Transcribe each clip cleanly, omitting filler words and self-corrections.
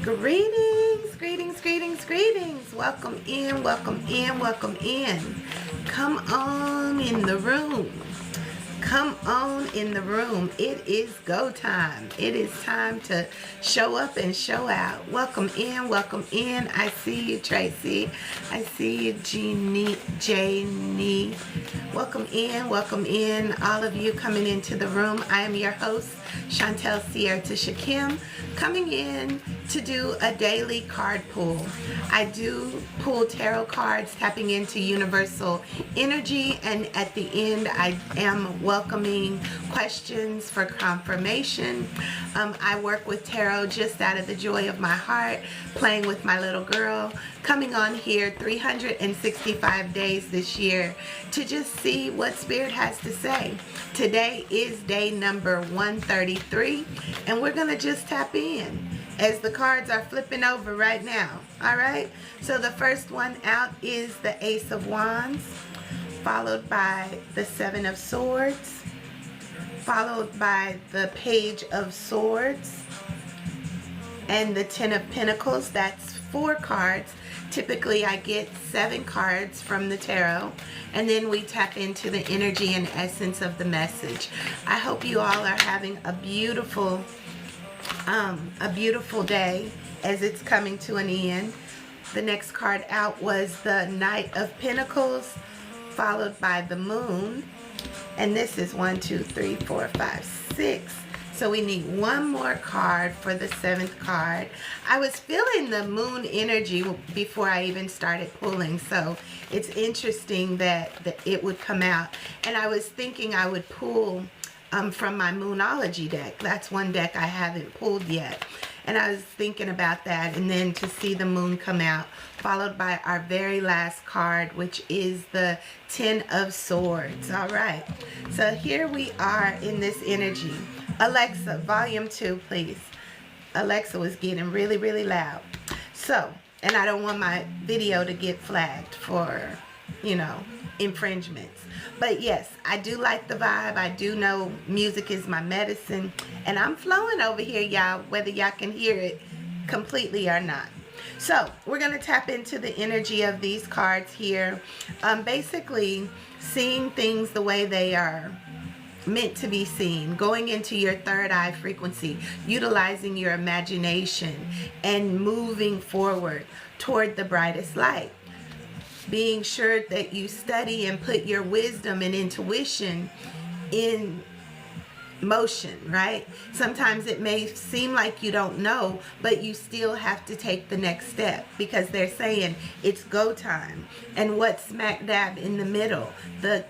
Greetings, greetings, greetings, greetings. Welcome in, welcome in, welcome in. Come on in the room. Come on in the room. It is go time. It is time to show up and show out. Welcome in, welcome in. I see you, Tracy. I see you, Janie. Welcome in, all of you coming into the room. I am your host, Chantel Sierra Tisha Kim, coming in to do a daily card pull. I do pull tarot cards, tapping into universal energy, and at the end I am welcoming questions for confirmation. I work with tarot just out of the joy of my heart, playing with my little girl, coming on here 365 days this year to just see what Spirit has to say. Today is day number 133, and we're going to just tap in as the cards are flipping over right now. All right, so the first one out is the Ace of Wands, followed by the Seven of Swords, followed by the Page of Swords, and the Ten of Pentacles. That's 4 cards. Typically I get 7 cards from the tarot, and then we tap into the energy and essence of the message. I hope you all are having a beautiful day as it's coming to an end. The next card out was the Knight of Pentacles, followed by the Moon, and this is 1, 2, 3, 4, 5, 6. So we need one more card for the 7th card. I was feeling the moon energy before I even started pulling, so it's interesting that it would come out. And I was thinking I would pull from my Moonology deck. That's one deck I haven't pulled yet. And I was thinking about that, and then to see the moon come out, followed by our very last card, which is the Ten of Swords. All right, so here we are in this energy. Alexa, volume 2, please. Alexa was getting really, really loud. So, and I don't want my video to get flagged for, infringements. But yes, I do like the vibe. I do know music is my medicine. And I'm flowing over here, y'all, whether y'all can hear it completely or not. So, we're going to tap into the energy of these cards here. Basically, seeing things the way they are meant to be seen, going into your third eye frequency, utilizing your imagination, and moving forward toward the brightest light. Being sure that you study and put your wisdom and intuition in motion, right? Sometimes it may seem like you don't know, but you still have to take the next step, because they're saying it's go time. And what's smack dab in the middle? The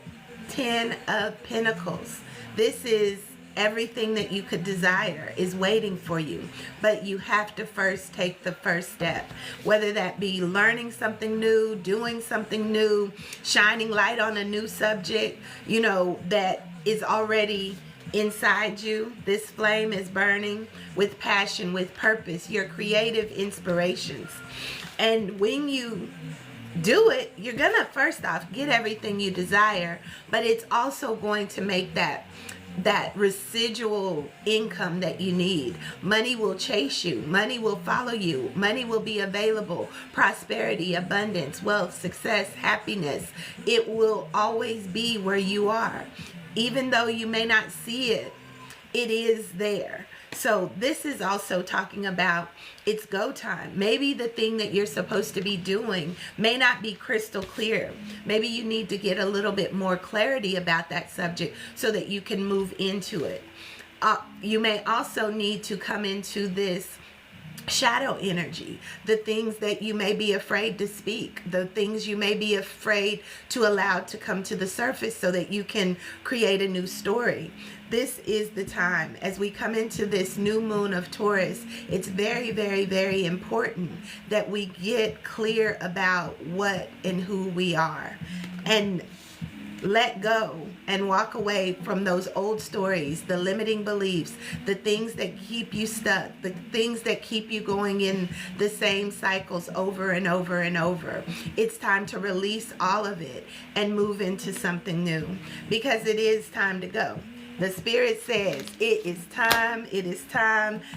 Ten of Pentacles. This is everything that you could desire is waiting for you, but you have to first take the first step, whether that be learning something new, doing something new, shining light on a new subject, that is already inside you. This flame is burning with passion, with purpose, your creative inspirations. And when you do it, you're gonna first off get everything you desire, but it's also going to make that residual income that you need. Money will chase you. Money will follow you. Money will be available. Prosperity, abundance, wealth, success, happiness. It will always be where you are. Even though you may not see it, it is there. So this is also talking about it's go time. Maybe the thing that you're supposed to be doing may not be crystal clear. Maybe you need to get a little bit more clarity about that subject so that you can move into it. You may also need to come into this shadow energy, the things that you may be afraid to speak, the things you may be afraid to allow to come to the surface so that you can create a new story. This is the time as we come into this new moon of Taurus. It's very, very, very important that we get clear about what and who we are, and let go and walk away from those old stories, the limiting beliefs, the things that keep you stuck, the things that keep you going in the same cycles over and over and over. It's time to release all of it and move into something new, because it is time to go. The Spirit says it is time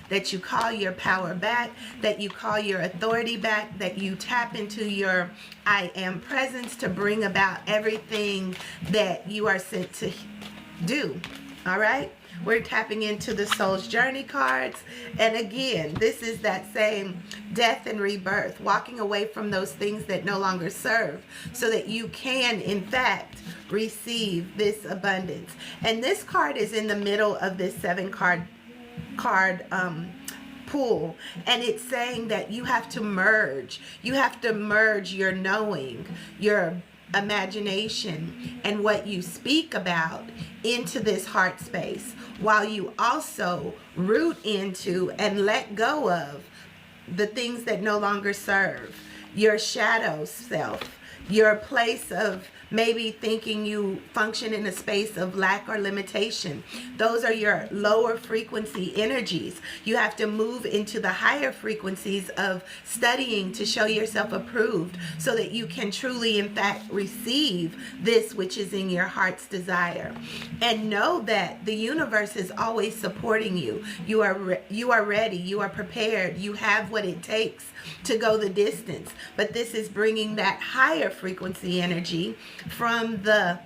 that you call your power back, that you call your authority back, that you tap into your I am presence to bring about everything that you are sent to do. All right? We're tapping into the Soul's Journey cards. And again, this is that same death and rebirth, walking away from those things that no longer serve so that you can, in fact, receive this abundance. And this card is in the middle of this 7-card pool, and it's saying that you have to merge. You have to merge your knowing, your imagination, and what you speak about into this heart space, while you also root into and let go of the things that no longer serve, your shadow self, your place of maybe thinking you function in a space of lack or limitation. Those are your lower frequency energies. You have to move into the higher frequencies of studying to show yourself approved so that you can truly, in fact, receive this which is in your heart's desire. And know that the universe is always supporting you. You are ready. You are prepared. You have what it takes to go the distance. But this is bringing that higher frequency energy from the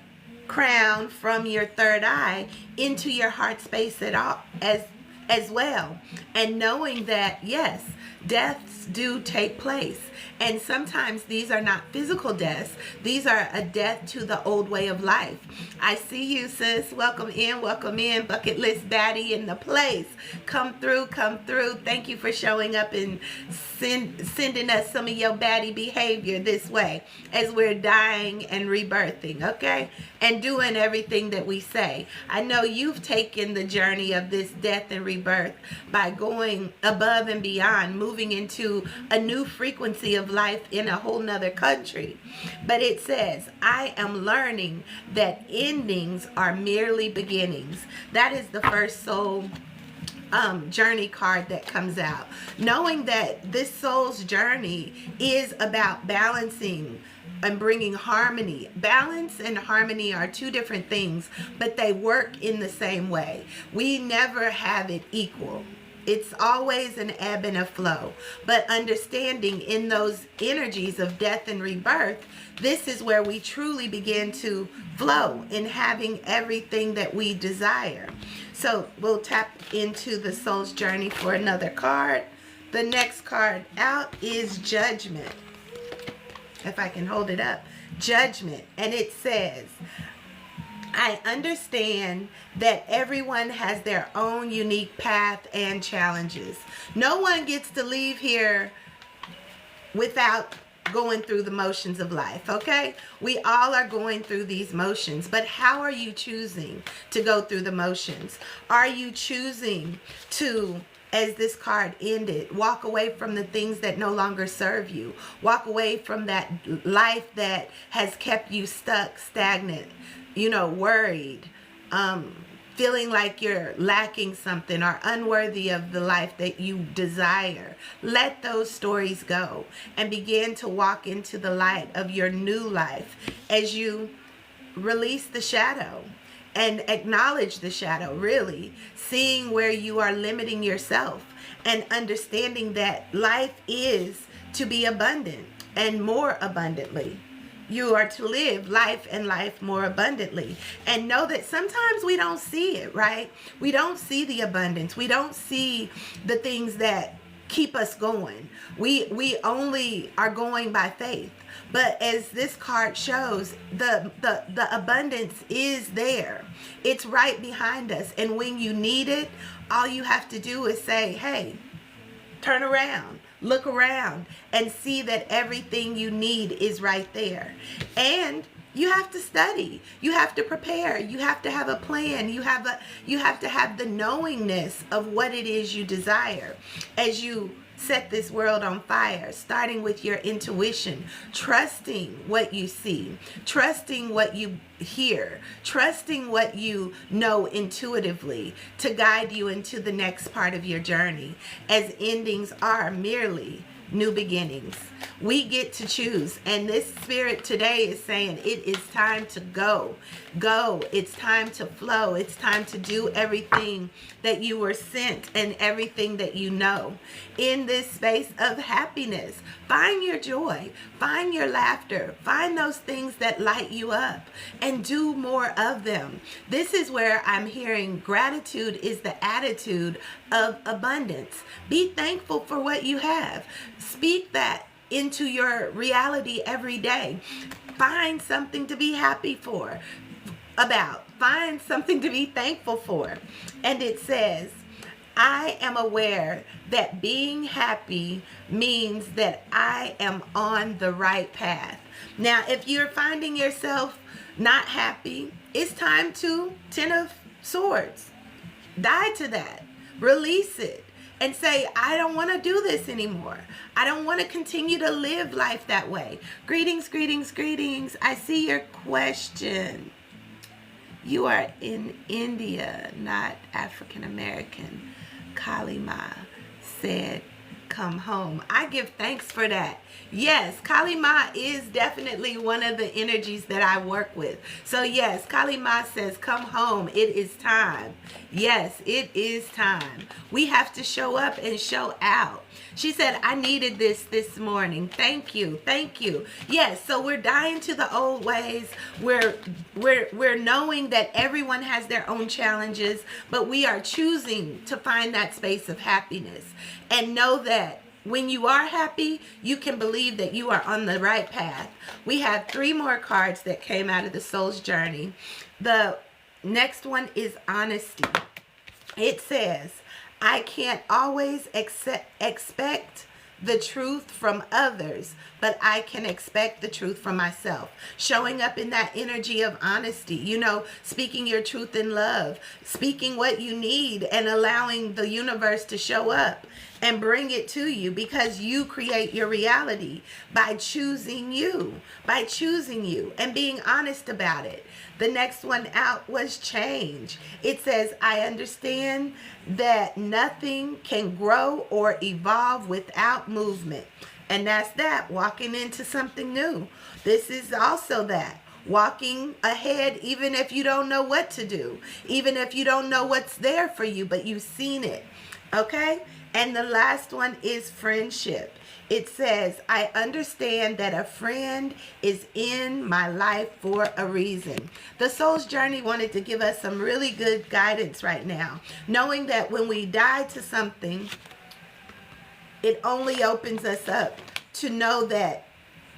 crown, from your third eye, into your heart space as well. And knowing that, yes, deaths do take place. And sometimes these are not physical deaths. These are a death to the old way of life. I see you, sis. Welcome in, welcome in. Bucket list baddie in the place. Come through, come through. Thank you for showing up and sending us some of your baddie behavior this way as we're dying and rebirthing, okay? And doing everything that we say. I know you've taken the journey of this death and rebirth by going above and beyond, moving into a new frequency of life in a whole nother country. But it says, I am learning that endings are merely beginnings. That is the first soul journey card that comes out. Knowing that this soul's journey is about balancing and bringing harmony. Balance and harmony are two different things, but they work in the same way. We never have it equal. It's always an ebb and a flow. But understanding in those energies of death and rebirth, this is where we truly begin to flow in having everything that we desire. So we'll tap into the soul's journey for another card. The next card out is Judgment. If I can hold it up. Judgment. And it says, I understand that everyone has their own unique path and challenges. No one gets to leave here without going through the motions of life, okay? We all are going through these motions, but how are you choosing to go through the motions? Are you choosing to, as this card ended, walk away from the things that no longer serve you? Walk away from that life that has kept you stuck, stagnant, worried, feeling like you're lacking something or unworthy of the life that you desire. Let those stories go and begin to walk into the light of your new life as you release the shadow and acknowledge the shadow, really seeing where you are limiting yourself and understanding that life is to be abundant and more abundantly. You are to live life and life more abundantly. And know that sometimes we don't see it, right? We don't see the abundance. We don't see the things that keep us going. We only are going by faith. But as this card shows, the abundance is there. It's right behind us. And when you need it, all you have to do is say, hey, turn around. Look around and see that everything you need is right there. And you have to study. You have to prepare. You have to have a plan. You have to have the knowingness of what it is you desire as you set this world on fire, starting with your intuition, trusting what you see, trusting what you hear, trusting what you know intuitively to guide you into the next part of your journey, as endings are merely new beginnings. We get to choose. And this spirit today is saying it is time to go. Go. It's time to flow. It's time to do everything that you were sent and everything that you know. In this space of happiness, find your joy. Find your laughter. Find those things that light you up and do more of them. This is where I'm hearing gratitude is the attitude of abundance. Be thankful for what you have. Speak that into your reality every day. Find something to be happy about. Find something to be thankful for. And it says, I am aware that being happy means that I am on the right path. Now, if you're finding yourself not happy, it's time to Ten of Swords. Die to that. Release it. And say, I don't want to do this anymore. I don't want to continue to live life that way. Greetings, greetings, greetings. I see your question. You are in India, not African American. Kalima said, come home. I give thanks for that. Yes, Kalima is definitely one of the energies that I work with. So yes, Kalima says, come home. It is time. Yes, it is time. We have to show up and show out. She said, I needed this morning. Thank you. Thank you. Yes, so we're dying to the old ways. We're knowing that everyone has their own challenges, but we are choosing to find that space of happiness and know that when you are happy, you can believe that you are on the right path. We have 3 more cards that came out of the Soul's Journey. The next one is honesty. It says, I can't always expect the truth from others, but I can expect the truth from myself. Showing up in that energy of honesty, you know, speaking your truth in love, speaking what you need and allowing the universe to show up and bring it to you, because you create your reality by choosing you and being honest about it. The next one out was change. It says, I understand that nothing can grow or evolve without movement. And that's that, walking into something new. This is also that. Walking ahead, even if you don't know what to do, even if you don't know what's there for you, but you've seen it. Okay? And the last one is friendship. It says, I understand that a friend is in my life for a reason. The Soul's Journey wanted to give us some really good guidance right now, knowing that when we die to something, it only opens us up to know that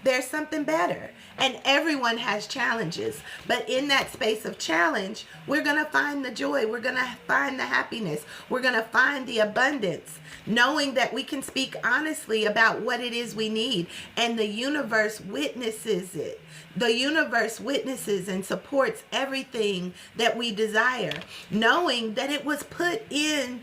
there's something better. And everyone has challenges. But in that space of challenge, we're going to find the joy. We're going to find the happiness. We're going to find the abundance. Knowing that we can speak honestly about what it is we need. And the universe witnesses it. The universe witnesses and supports everything that we desire. Knowing that it was put in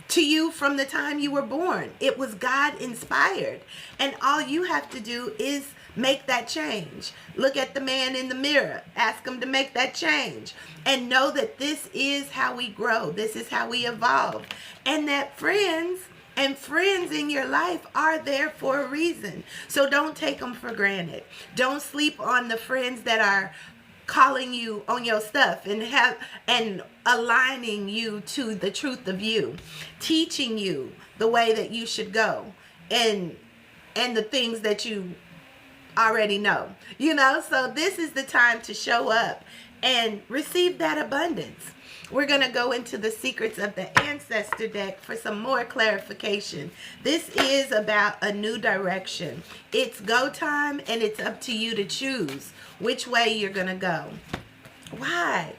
to you from the time you were born. It was God inspired. And all you have to do is make that change. Look at the man in the mirror. Ask him to make that change. And know that this is how we grow. This is how we evolve. And that friends in your life are there for a reason. So don't take them for granted. Don't sleep on the friends that are calling you on your stuff and aligning you to the truth of you, teaching you the way that you should go and the things that you already know, you know. So this is the time to show up and receive that abundance. We're going to go into the secrets of the ancestor deck for some more clarification. This is about a new direction. It's go time, and it's up to you to choose which way you're going to go. Why?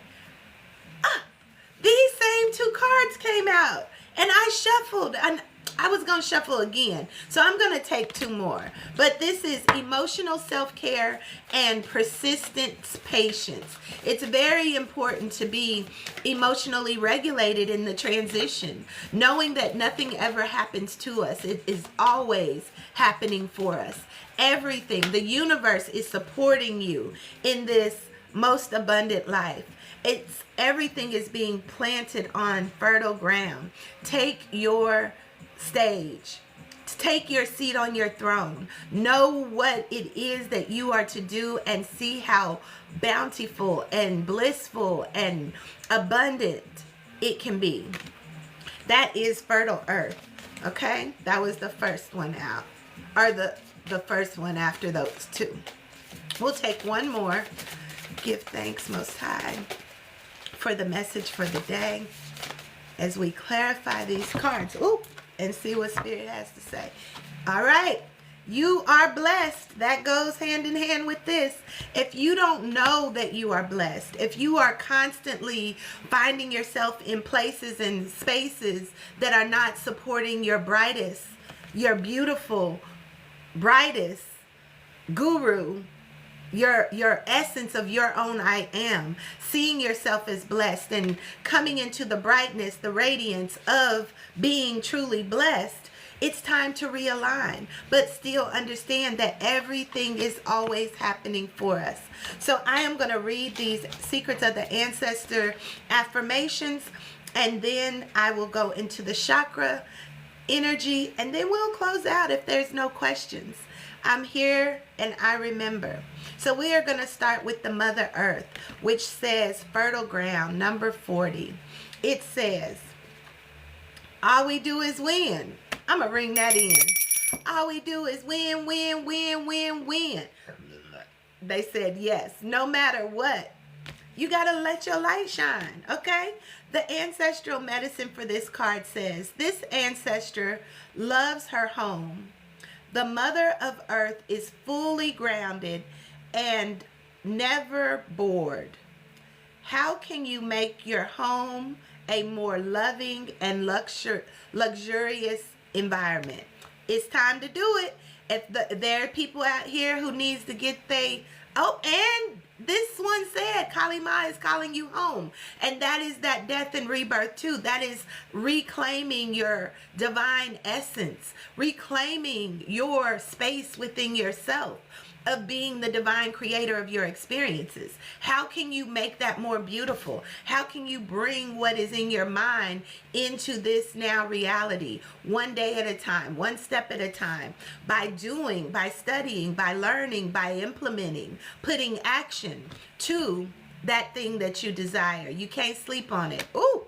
These same 2 cards came out, and I shuffled, and I was going to shuffle again. So I'm going to take 2 more. But this is emotional self-care and persistent patience. It's very important to be emotionally regulated in the transition, knowing that nothing ever happens to us. It is always happening for us. Everything, the universe is supporting you in this most abundant life. Everything is being planted on fertile ground. Take your stage. Take your seat on your throne. Know what it is that you are to do and see how bountiful and blissful and abundant it can be. That is fertile earth. Okay? That was the first one out. Or the first one after those two. We'll take one more. Give thanks, Most High, for the message for the day as we clarify these cards. Ooh, and see what Spirit has to say. All right. You are blessed. That goes hand in hand with this. If you don't know that you are blessed, if you are constantly finding yourself in places and spaces that are not supporting your brightest, your beautiful, brightest guru, your essence of your own I am, seeing yourself as blessed and coming into the brightness, the radiance of being truly blessed, it's time to realign, but still understand that everything is always happening for us. So I am going to read these Secrets of the Ancestor affirmations, and then I will go into the chakra energy, and then we'll close out if there's no questions. I'm here and I remember. So we are going to start with the Mother Earth, which says fertile ground, number 40. It says, all we do is win. I'm going to ring that in. All we do is win, win, win, win, win. They said yes, no matter what. You got to let your light shine, okay? The ancestral medicine for this card says, this ancestor loves her home. The Mother of Earth is fully grounded and never bored. How can you make your home a more loving and luxurious environment? It's time to do it. If there are people out here who needs to get and this one said Kali Ma is calling you home, and that is that death and rebirth too. That is reclaiming your divine essence, reclaiming your space within yourself of being the divine creator of your experiences. How can you make that more beautiful? How can you bring what is in your mind into this now reality, one day at a time, one step at a time, by doing, by studying, by learning, by implementing, putting action to that thing that you desire. You can't sleep on it. Ooh,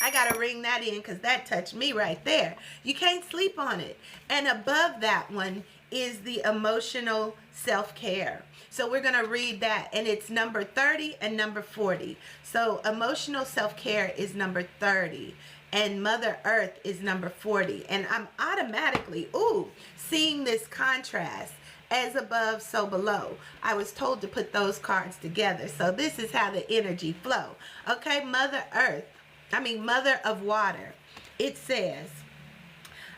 I got to ring that in because that touched me right there. You can't sleep on it. And above that one is the emotional self-care. So we're going to read that, and it's number 30 and number 40. So emotional self-care is number 30 and Mother Earth is number 40. And I'm automatically, seeing this contrast. As above, so below. I was told to put those cards together. So this is how the energy flow. Okay, Mother of Water. It says,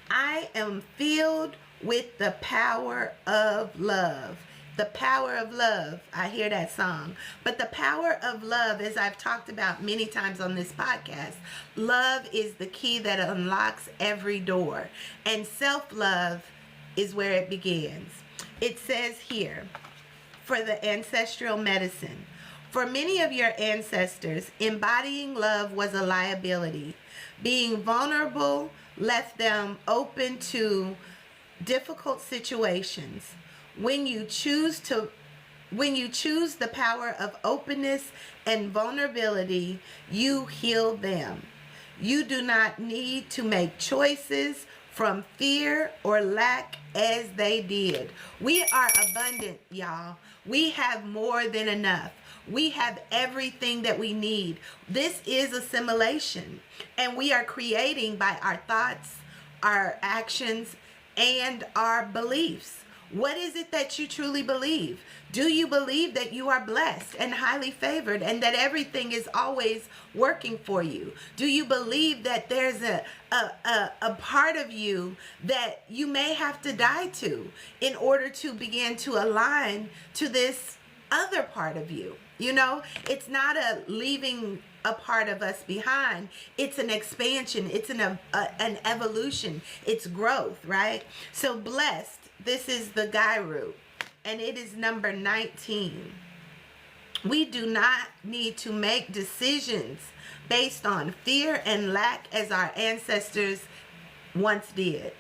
I am filled with the power of love. The power of love. I hear that song. But the power of love, as I've talked about many times on this podcast, love is the key that unlocks every door. And self-love is where it begins. It says here, for the ancestral medicine, for many of your ancestors, embodying love was a liability. Being vulnerable left them open to difficult situations. When you choose the power of openness and vulnerability, you heal them. You do not need to make choices from fear or lack as they did. We are abundant, y'all. We have more than enough. We have everything that we need. This is assimilation, and we are creating by our thoughts, our actions, and our beliefs. What is it that you truly believe? Do you believe that you are blessed and highly favored and that everything is always working for you? Do you believe that there's a part of you that you may have to die to in order to begin to align to this other part of you? You know, it's not a leaving a part of us behind. It's an expansion. It's an evolution. It's growth, right? So blessed. This is the Gairu, and it is number 19. We do not need to make decisions based on fear and lack as our ancestors once did.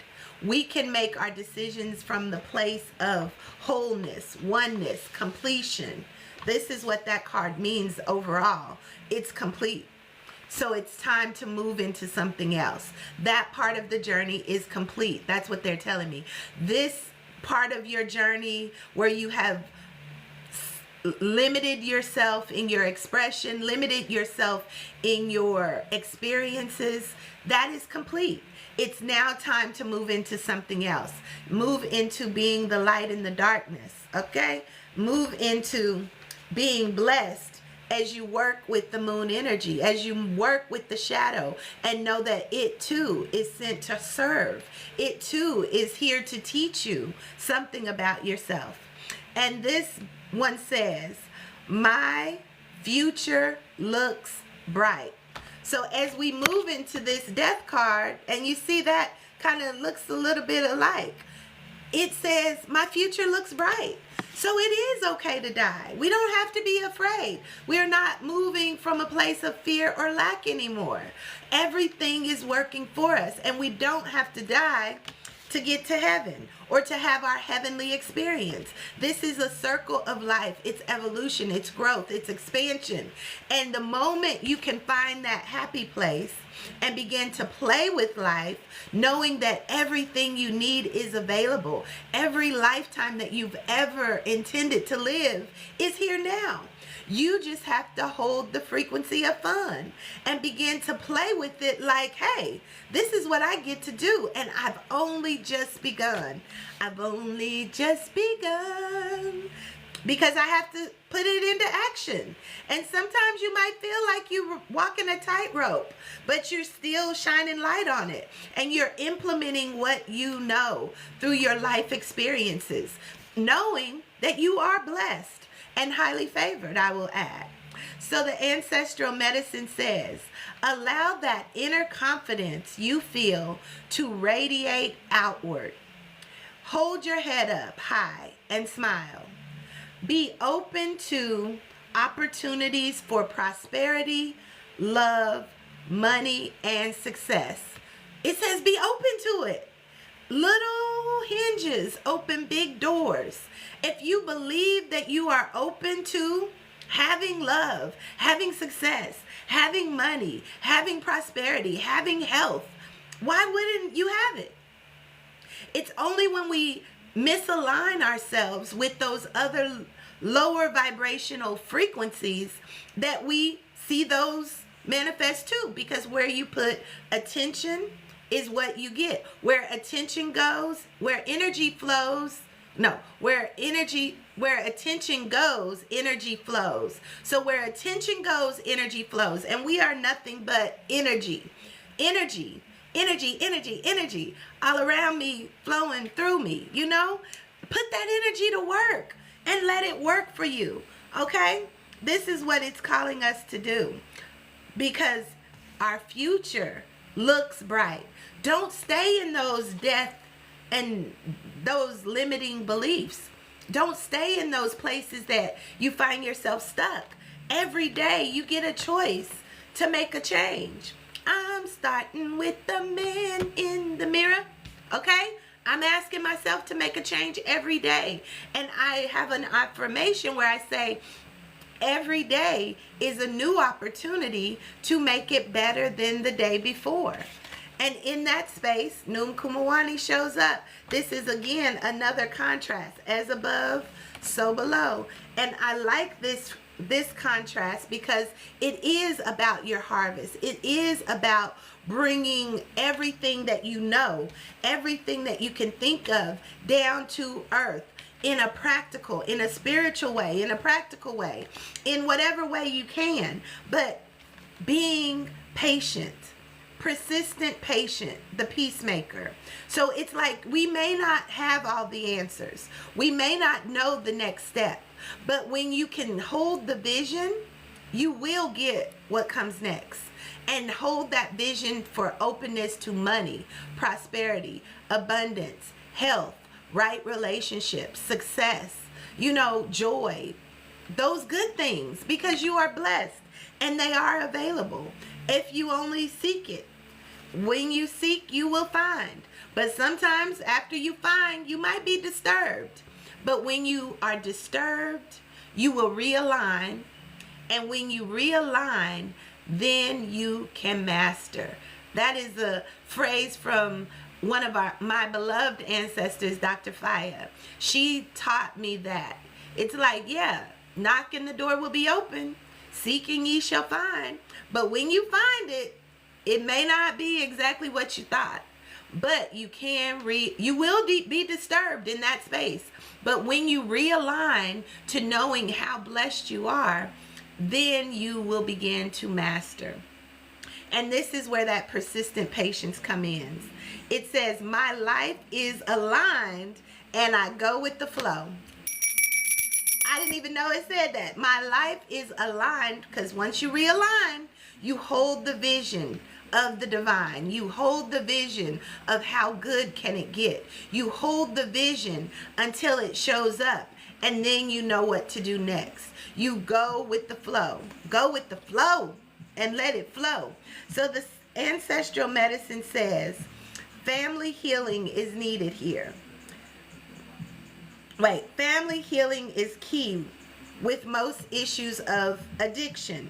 We can make our decisions from the place of wholeness, oneness, completion. This is what that card means overall. It's complete. So it's time to move into something else. That part of the journey is complete. That's what they're telling me. This part of your journey where you have limited yourself in your expression, limited yourself in your experiences, that is complete. It's now time to move into something else. Move into being the light in the darkness, okay? Move into being blessed as you work with the moon energy, as you work with the shadow, and know that it too is sent to serve. It too is here to teach you something about yourself. And this one says, my future looks bright. So as we move into this death card, and you see that kind of looks a little bit alike, it says, my future looks bright. So it is okay to die. We don't have to be afraid. We're not moving from a place of fear or lack anymore. Everything is working for us, and we don't have to die to get to heaven or to have our heavenly experience. This is a circle of life. It's evolution, it's growth, it's expansion. And the moment you can find that happy place and begin to play with life, knowing that everything you need is available, every lifetime that you've ever intended to live is here now. You just have to hold the frequency of fun and begin to play with it like, hey, this is what I get to do. And I've only just begun. I've only just begun. Because I have to put it into action. And sometimes you might feel like you're walking a tightrope, but you're still shining light on it. And you're implementing what you know through your life experiences, knowing that you are blessed and highly favored, I will add. So the ancestral medicine says, allow that inner confidence you feel to radiate outward. Hold your head up high and smile. Be open to opportunities for prosperity, love, money, and success. It says be open to it. Little hinges open big doors. If you believe that you are open to having love, having success, having money, having prosperity, having health, why wouldn't you have it? It's only when we misalign ourselves with those other lower vibrational frequencies that we see those manifest too, because where you put attention is what you get. Where attention goes, where energy flows, where attention goes, energy flows. So where attention goes, energy flows. And we are nothing but energy. Energy, energy, energy, energy all around me, flowing through me, you know? Put that energy to work and let it work for you, okay? This is what it's calling us to do, because our future looks bright. Don't stay in those death and those limiting beliefs. Don't stay in those places that you find yourself stuck. Every day you get a choice to make a change. I'm starting with the man in the mirror, okay? I'm asking myself to make a change every day. And I have an affirmation where I say, every day is a new opportunity to make it better than the day before. And in that space, Noom Kumawani shows up. This is, again, another contrast. As above, so below. And I like this contrast because it is about your harvest. It is about bringing everything that you know, everything that you can think of, down to earth in a practical, in a spiritual way, in a practical way, in whatever way you can. But being patient, persistent patient, the peacemaker. So it's like we may not have all the answers. We may not know the next step. But when you can hold the vision, you will get what comes next. And hold that vision for openness to money, prosperity, abundance, health, right relationships, success, joy, those good things, because you are blessed and they are available if you only seek it. When you seek, you will find. But sometimes after you find, you might be disturbed. But when you are disturbed, you will realign. And when you realign, then you can master. That is a phrase from one of my beloved ancestors, Dr. Faya. She taught me that. It's like, yeah, knocking the door will be open. Seeking ye shall find. But when you find it, it may not be exactly what you thought. But you will be disturbed in that space. But when you realign to knowing how blessed you are, then you will begin to master. And this is where that persistent patience comes in. It says, my life is aligned and I go with the flow. I didn't even know it said that. My life is aligned, because once you realign, you hold the vision of the divine. You hold the vision of how good can it get. You hold the vision until it shows up, and then you know what to do next. You go with the flow. Go with the flow and let it flow. So the ancestral medicine says family healing is needed here. Family healing is key with most issues of addiction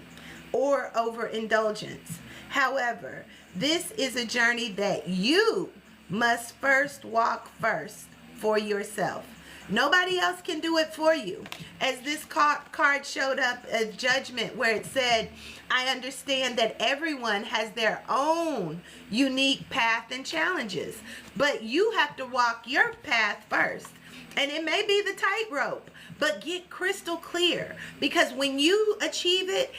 or overindulgence. However, this is a journey that you must first walk first for yourself. Nobody else can do it for you. As this card showed up as judgment, where it said, I understand that everyone has their own unique path and challenges, but you have to walk your path first. And it may be the tightrope, but get crystal clear, because when you achieve it,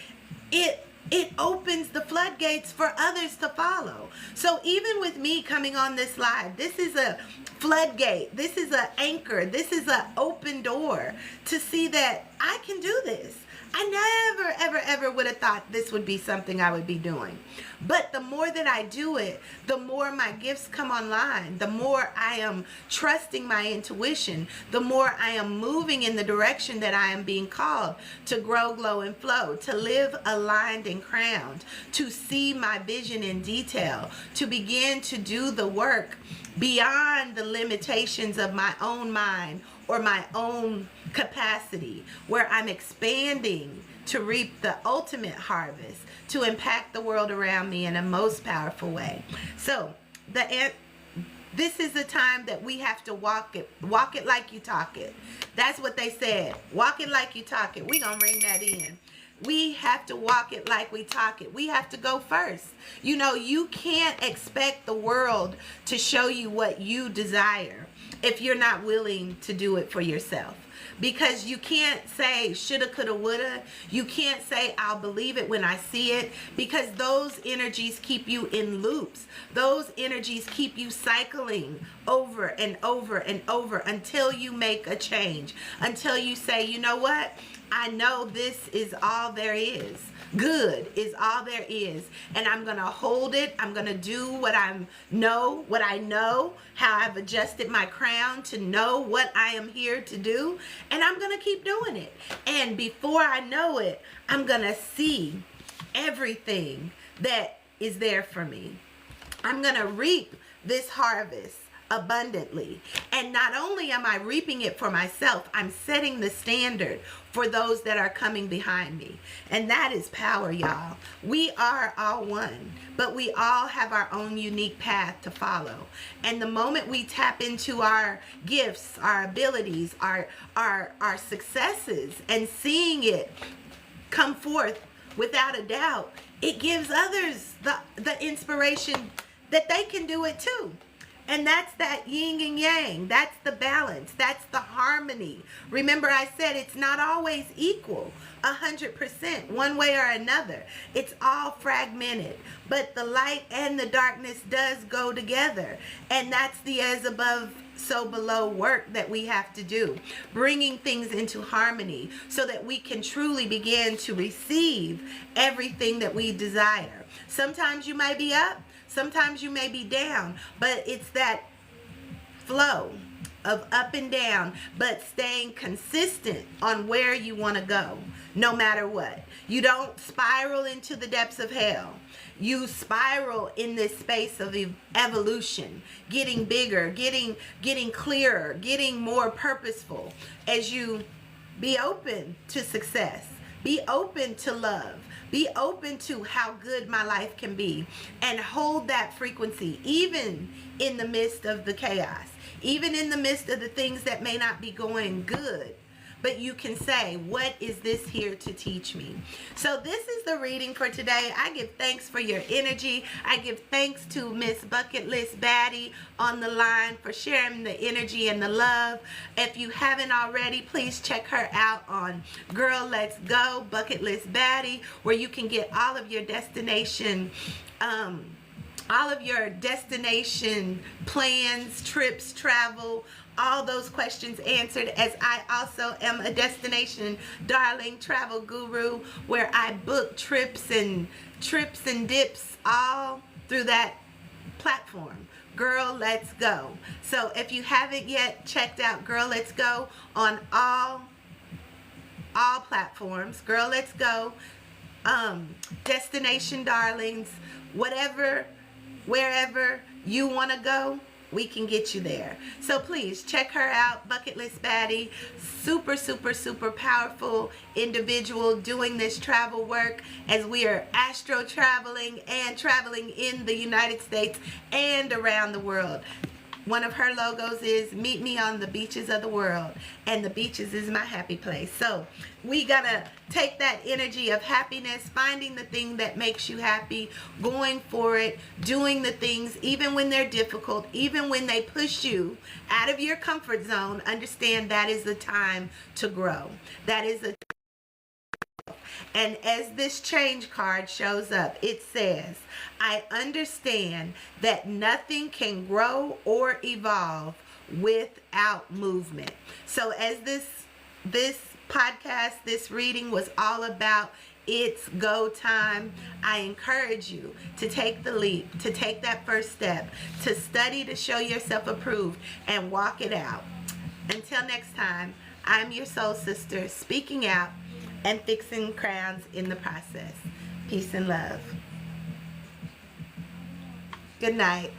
it opens the floodgates for others to follow. So even with me coming on this live, this is a floodgate. This is an anchor. This is an open door to see that I can do this. I never, ever, ever would have thought this would be something I would be doing. But the more that I do it, the more my gifts come online, the more I am trusting my intuition, the more I am moving in the direction that I am being called to grow, glow, and flow, to live aligned and crowned, to see my vision in detail, to begin to do the work beyond the limitations of my own mind or my own capacity, where I'm expanding to reap the ultimate harvest, to impact the world around me in a most powerful way. So this is the time that we have to walk it like you talk it. That's what they said. Walk it like you talk it. We're gonna ring that in. We have to walk it like we talk it. We have to go first. You know, you can't expect the world to show you what you desire if you're not willing to do it for yourself. Because you can't say shoulda, coulda, woulda. You can't say I'll believe it when I see it, because those energies keep you in loops. Those energies keep you cycling over and over and over until you make a change, until you say, you know what? I know this is all there is. Good is all there is, and I'm gonna hold it. I'm gonna do what I know, how I've adjusted my crown to know what I am here to do, and I'm gonna keep doing it. And before I know it, I'm gonna see everything that is there for me. I'm gonna reap this harvest abundantly. And not only am I reaping it for myself, I'm setting the standard for those that are coming behind me. And that is power, y'all. We are all one, but we all have our own unique path to follow. And the moment we tap into our gifts, our abilities, our successes, and seeing it come forth without a doubt, it gives others the inspiration that they can do it too. And that's that yin and yang. That's the balance. That's the harmony. Remember, I said it's not always equal 100% one way or another. It's all fragmented. But the light and the darkness does go together. And that's the as above, so below work that we have to do. Bringing things into harmony so that we can truly begin to receive everything that we desire. Sometimes you may be up. Sometimes you may be down, but it's that flow. of up and down, but staying consistent on where you want to go, no matter what. You don't spiral into the depths of hell. You spiral in this space of evolution, getting bigger, getting clearer, getting more purposeful as you be open to success, be open to love, be open to how good my life can be, and hold that frequency even in the midst of the chaos, even in the midst of the things that may not be going good. But you can say, what is this here to teach me? So this is the reading for today. I give thanks for your energy. I give thanks to Miss Bucket List Baddie on the line for sharing the energy and the love. If you haven't already, please check her out on Girl Let's Go, Bucket List Baddie, where you can get all of your destination plans, trips, travel, all those questions answered, as I also am a destination darling travel guru where I book trips and dips all through that platform, Girl Let's Go. So if you haven't yet checked out Girl Let's Go on all platforms, Girl Let's Go, Destination Darlings, whatever, wherever you want to go, we can get you there. So please check her out, Bucket List Baddie. Super, super, super powerful individual doing this travel work as we are astro traveling and traveling in the United States and around the world. One of her logos is meet me on the beaches of the world, and the beaches is my happy place. So we gotta take that energy of happiness, finding the thing that makes you happy, going for it, doing the things even when they're difficult, even when they push you out of your comfort zone. Understand that is the time to grow. That is a And as this change card shows up, it says, I understand that nothing can grow or evolve without movement. So as this podcast, this reading was all about it's go time, I encourage you to take the leap, to take that first step, to study to show yourself approved and walk it out. Until next time, I'm your soul sister speaking out and fixing crowns in the process. Peace and love. Good night.